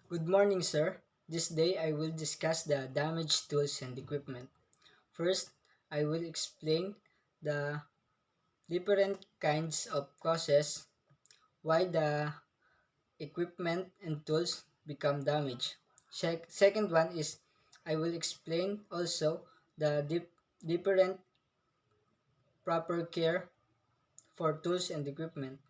Good morning, sir. This day I will discuss the damaged tools and equipment. First, I will explain the different kinds of causes why the equipment and tools become damaged. Second one is I will explain also the different proper care for tools and equipment.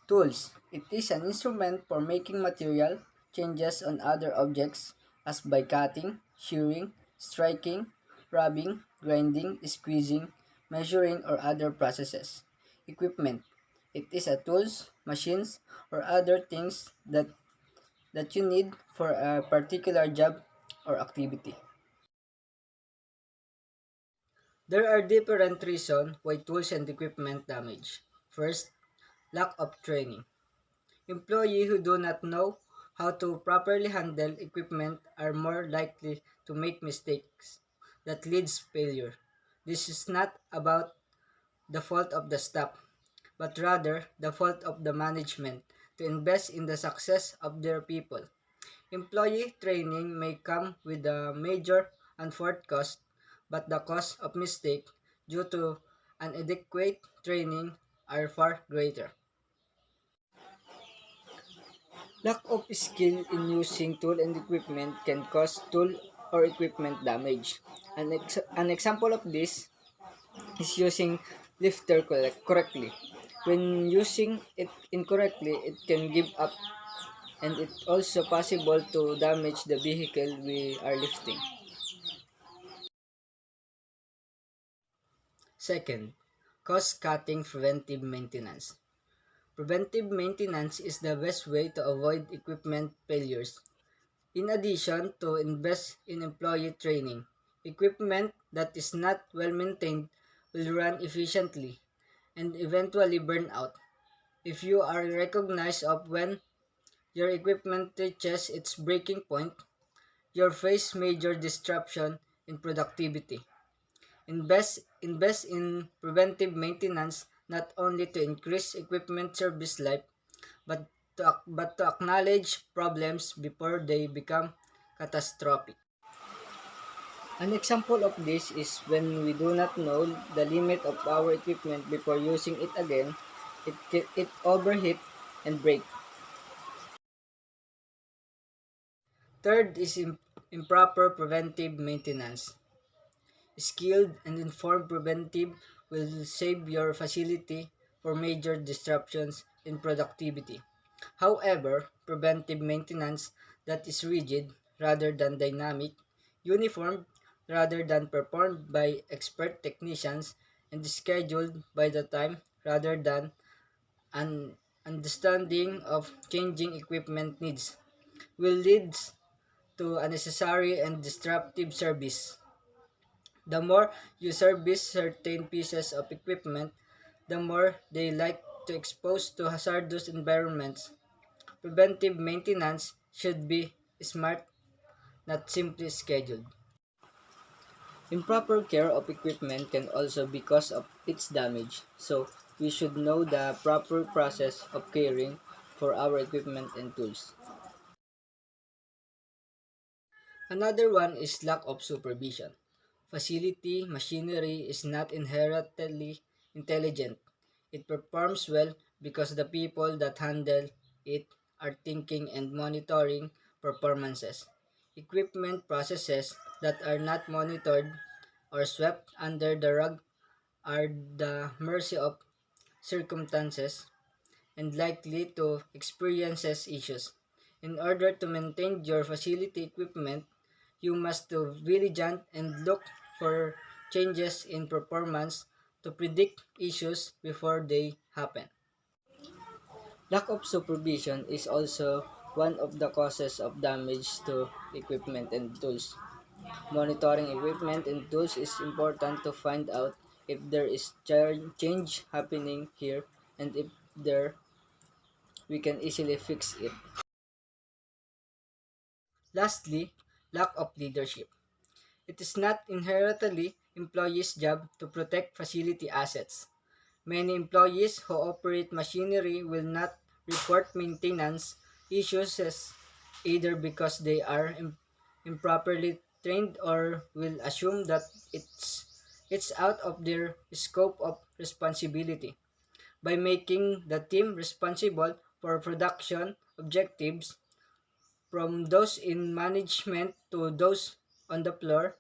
Tools. It is an instrument for making material changes on other objects as by cutting, shearing, striking, rubbing, grinding, squeezing, measuring, or other processes. Equipment. It is a tools, machines, or other things that you need for a particular job or activity. There are different reasons why tools and equipment damage. First, lack of training. Employees who do not know how to properly handle equipment are more likely to make mistakes that leads failure. This is not about the fault of the staff, but rather the fault of the management to invest in the success of their people. Employee training may come with a major upfront cost, but the cost of mistake due to inadequate training are far greater. Lack of skill in using tool and equipment can cause tool or equipment damage. An example of this is using lifter correctly. When using it incorrectly, it can give up and it's also possible to damage the vehicle we are lifting. Second, cost-cutting preventive maintenance. Preventive maintenance is the best way to avoid equipment failures. In addition to invest in employee training, equipment that is not well maintained will run efficiently and eventually burn out. If you are recognized of when your equipment reaches its breaking point, you face major disruption in productivity. Invest in preventive maintenance not only to increase equipment service life but to acknowledge problems before they become catastrophic. An example of this is when we do not know the limit of our equipment before using it again, it overheat and break. Third is improper preventive maintenance. Skilled and informed preventive will save your facility for major disruptions in productivity. However, preventive maintenance that is rigid rather than dynamic, uniform rather than performed by expert technicians, and scheduled by the time rather than an understanding of changing equipment needs, will lead to unnecessary and disruptive service. The more you service certain pieces of equipment, the more they like to expose to hazardous environments. Preventive maintenance should be smart, not simply scheduled. Improper care of equipment can also be cause of its damage, so we should know the proper process of caring for our equipment and tools. Another one is lack of supervision. Facility machinery is not inherently intelligent. It performs well because the people that handle it are thinking and monitoring performances. Equipment processes that are not monitored or swept under the rug are the mercy of circumstances and likely to experience issues. In order to maintain your facility equipment, you must be vigilant and look for changes in performance to predict issues before they happen. Lack of supervision is also one of the causes of damage to equipment and tools. Monitoring equipment and tools is important to find out if there is change happening here and if there we can easily fix it. Lastly, lack of leadership. It is not inherently employees' job to protect facility assets. Many employees who operate machinery will not report maintenance issues either because they are improperly trained or will assume that it's out of their scope of responsibility. By making the team responsible for production objectives, from those in management to those on the floor,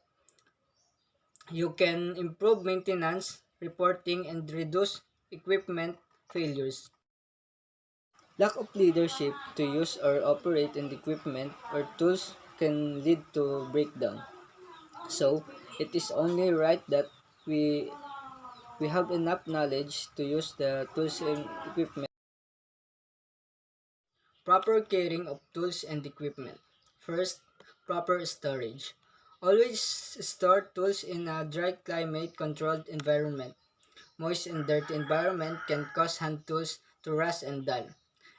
you can improve maintenance, reporting, and reduce equipment failures. Lack of leadership to use or operate in the equipment or tools can lead to breakdown. So, it is only right that we we have enough knowledge to use the tools and equipment. Proper caring of tools and equipment. First, proper storage. Always store tools in a dry climate controlled environment. Moist and dirty environment can cause hand tools to rust and dull.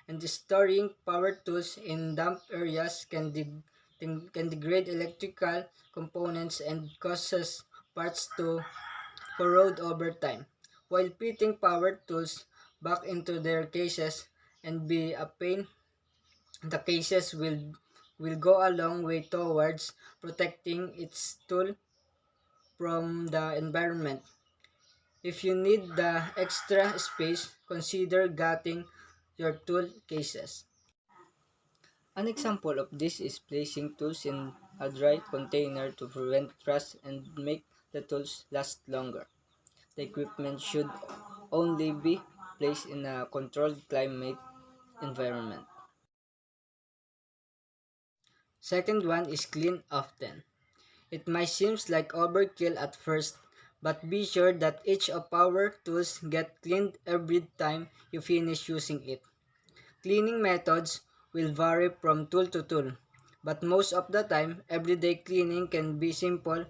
And storing power tools in damp areas can degrade electrical components and causes parts to corrode over time. While fitting power tools back into their cases and be a pain, the cases will go a long way towards protecting its tool from the environment. If you need the extra space, consider gutting your tool cases. An example of this is placing tools in a dry container to prevent rust and make the tools last longer. The equipment should only be placed in a controlled climate environment. Second one is clean often. It might seem like overkill at first, but be sure that each of our tools get cleaned every time you finish using it. Cleaning methods will vary from tool to tool, but most of the time, everyday cleaning can be simple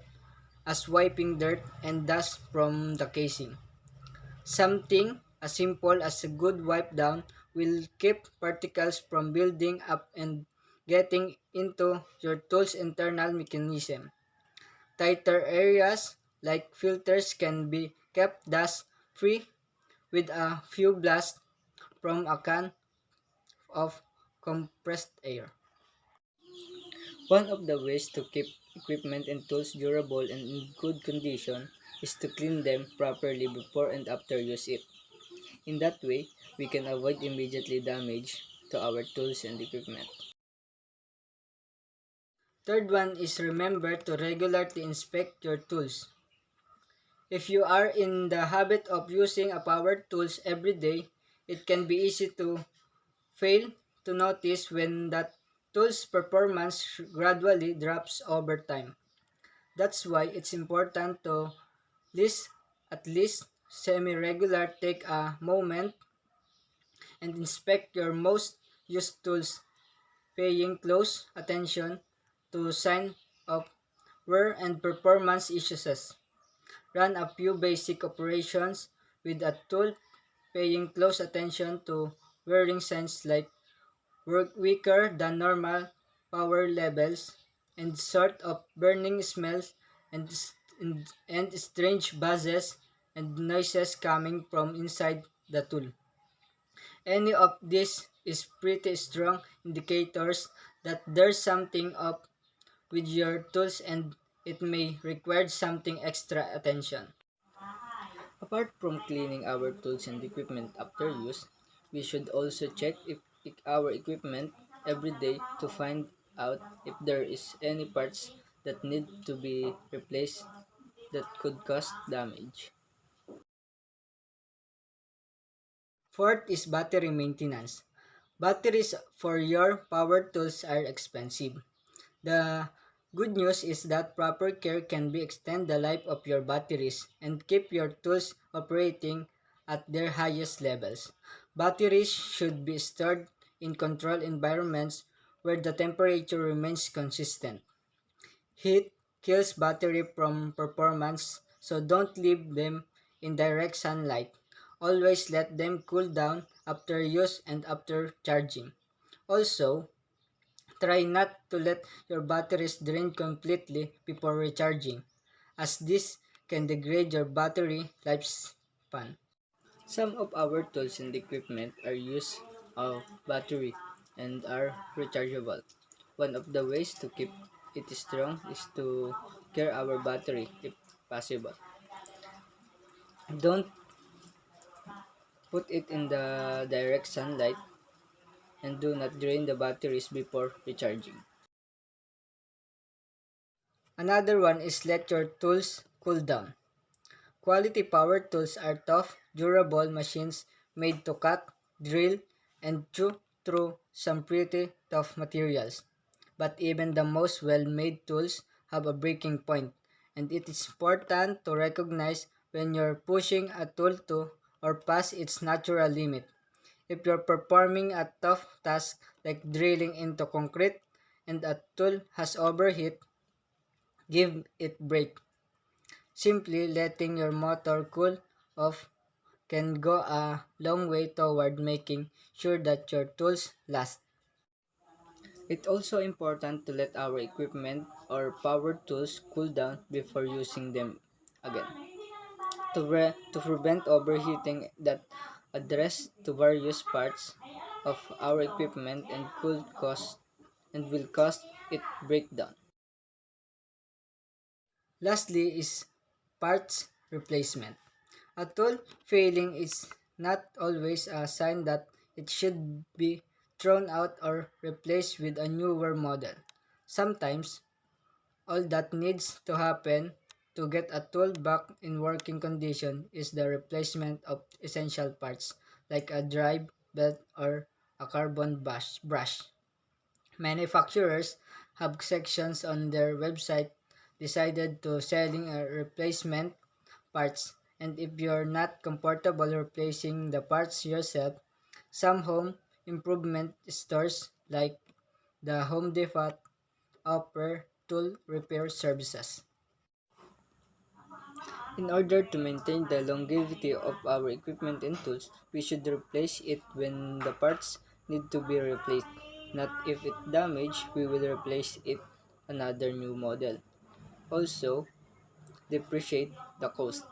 as wiping dirt and dust from the casing. Something as simple as a good wipe down will keep particles from building up and getting into your tool's internal mechanism. Tighter areas like filters can be kept dust free with a few blasts from a can of compressed air. One of the ways to keep equipment and tools durable and in good condition is to clean them properly before and after use it. In that way, we can avoid immediately damage to our tools and equipment. Third one is remember to regularly inspect your tools. If you are in the habit of using a power tools every day, it can be easy to fail to notice when that tool's performance gradually drops over time. That's why it's important to list at least semi-regular take a moment and inspect your most used tools, paying close attention to sign of wear and performance issues. Run a few basic operations with a tool, paying close attention to wearing signs like work weaker than normal power levels and sort of burning smells and, and strange buzzes and noises coming from inside the tool. Any of this is pretty strong indicators that there's something up with your tools and it may require something extra attention. Apart from cleaning our tools and equipment after use, we should also check if our equipment every day to find out if there is any parts that need to be replaced that could cause damage. Fourth is battery maintenance. Batteries for your power tools are expensive. The good news is that proper care can be extend the life of your batteries and keep your tools operating at their highest levels. Batteries should be stored in controlled environments where the temperature remains consistent. Heat kills battery from performance, so don't leave them in direct sunlight. Always let them cool down after use and after charging. Also, try not to let your batteries drain completely before recharging, as this can degrade your battery lifespan. Some of our tools and equipment are use of battery, and are rechargeable. One of the ways to keep it strong is to care our battery if possible. Don't put it in the direct sunlight and do not drain the batteries before recharging. Another one is let your tools cool down. Quality power tools are tough, durable machines made to cut, drill, and chew through some pretty tough materials. But even the most well-made tools have a breaking point, and it is important to recognize when you're pushing a tool to or past its natural limit. If you're performing a tough task like drilling into concrete and a tool has overheat, give it break. Simply letting your motor cool off can go a long way toward making sure that your tools last. It's also important to let our equipment or power tools cool down before using them again. To prevent overheating, that address to various parts of our equipment and will cause it breakdown. Lastly is parts replacement. A tool failing is not always a sign that it should be thrown out or replaced with a newer model. Sometimes, all that needs to happen to get a tool back in working condition is the replacement of essential parts like a drive belt or a carbon brush. Manufacturers have sections on their website decided to selling a replacement parts, and if you're not comfortable replacing the parts yourself, some home improvement stores like the Home Depot offer tool repair services. In order to maintain the longevity of our equipment and tools, we should replace it when the parts need to be replaced. Not if it damaged, we will replace it another new model. Also, depreciate the cost.